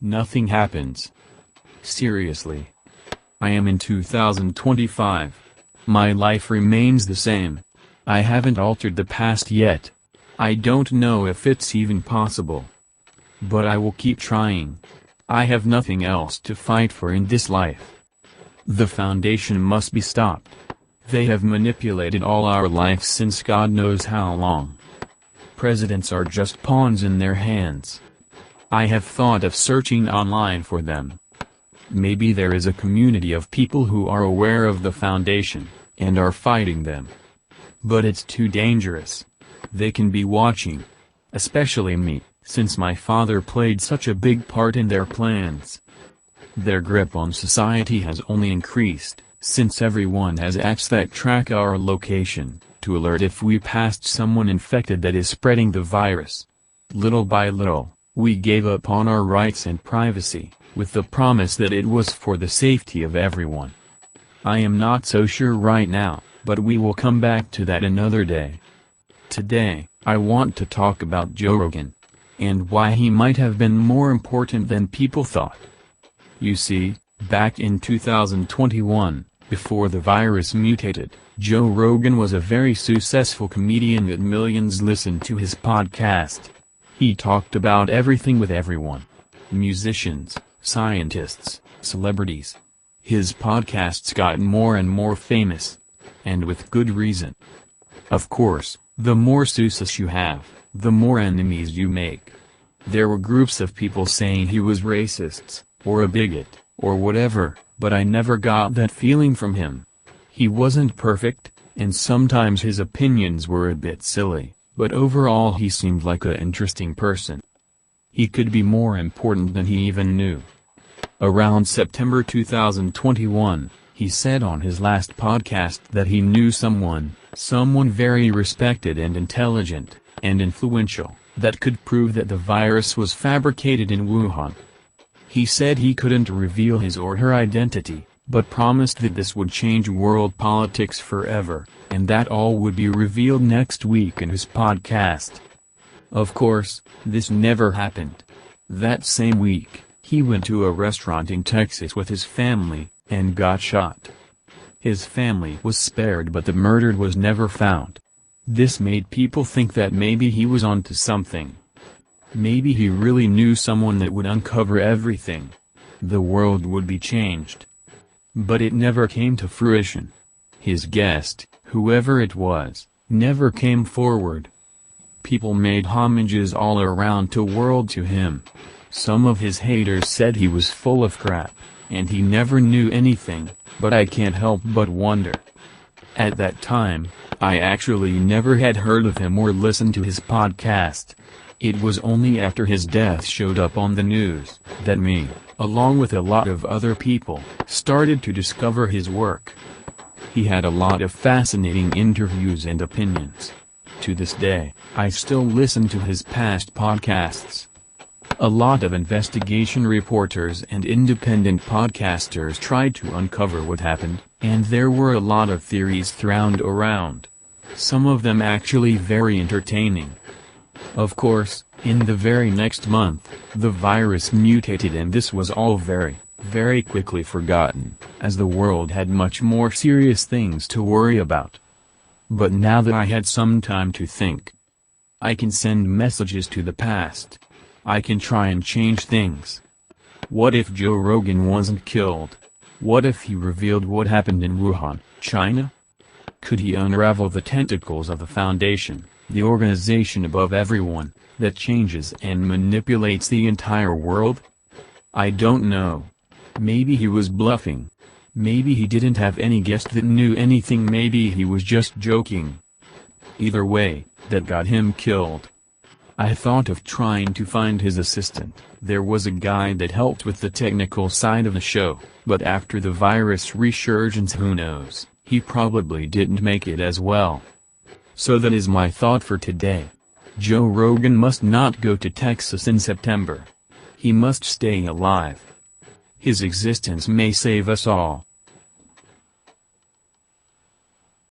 Nothing happens. Seriously. I am in 2025. My life remains the same. I haven't altered the past yet. I don't know if it's even possible. But I will keep trying. I have nothing else to fight for in this life. The Foundation must be stopped. They have manipulated all our life since God knows how long. Presidents are just pawns in their hands. I have thought of searching online for them. Maybe there is a community of people who are aware of the Foundation, and are fighting them. But it's too dangerous. They can be watching. Especially me, since my father played such a big part in their plans. Their grip on society has only increased, since everyone has apps that track our location, to alert if we passed someone infected that is spreading the virus. Little by little, we gave up on our rights and privacy, with the promise that it was for the safety of everyone. I am not so sure right now, but we will come back to that another day. Today, I want to talk about Joe Rogan, and why he might have been more important than people thought. You see, back in 2021, before the virus mutated, Joe Rogan was a very successful comedian that millions listened to his podcast. He talked about everything with everyone. Musicians, scientists, celebrities. His podcasts got more and more famous. And with good reason. Of course, the more success you have, the more enemies you make. There were groups of people saying he was racist, or a bigot, or whatever, but I never got that feeling from him. He wasn't perfect, and sometimes his opinions were a bit silly, but overall he seemed like an interesting person. He could be more important than he even knew. Around September 2021, he said on his last podcast that he knew someone very respected and intelligent, and influential, that could prove that the virus was fabricated in Wuhan. He said he couldn't reveal his or her identity, but promised that this would change world politics forever, and that all would be revealed next week in his podcast. Of course, this never happened. That same week, he went to a restaurant in Texas with his family, and got shot. His family was spared, but the murdered was never found. This made people think that maybe he was onto something. Maybe he really knew someone that would uncover everything. The world would be changed. But it never came to fruition. His guest, whoever it was, never came forward. People made homages all around the world to him. Some of his haters said he was full of crap, and he never knew anything, but I can't help but wonder. At that time, I actually never had heard of him or listened to his podcast. It was only after his death showed up on the news, that me, along with a lot of other people, started to discover his work. He had a lot of fascinating interviews and opinions. To this day, I still listen to his past podcasts. A lot of investigation reporters and independent podcasters tried to uncover what happened, and there were a lot of theories thrown around. Some of them actually very entertaining. Of course, in the very next month, the virus mutated, and this was all very quickly forgotten, as the world had much more serious things to worry about. But now that I had some time to think, I can send messages to the past. I can try and change things. What if Joe Rogan wasn't killed? What if he revealed what happened in Wuhan, China? Could he unravel the tentacles of the Foundation, the organization above everyone, that changes and manipulates the entire world? I don't know. Maybe he was bluffing. Maybe he didn't have any guest that knew anything. Maybe he was just joking. Either way, that got him killed. I thought of trying to find his assistant. There was a guy that helped with the technical side of the show, but after the virus resurgence, who knows, he probably didn't make it as well. So that is my thought for today. Joe Rogan must not go to Texas in September. He must stay alive. His existence may save us all.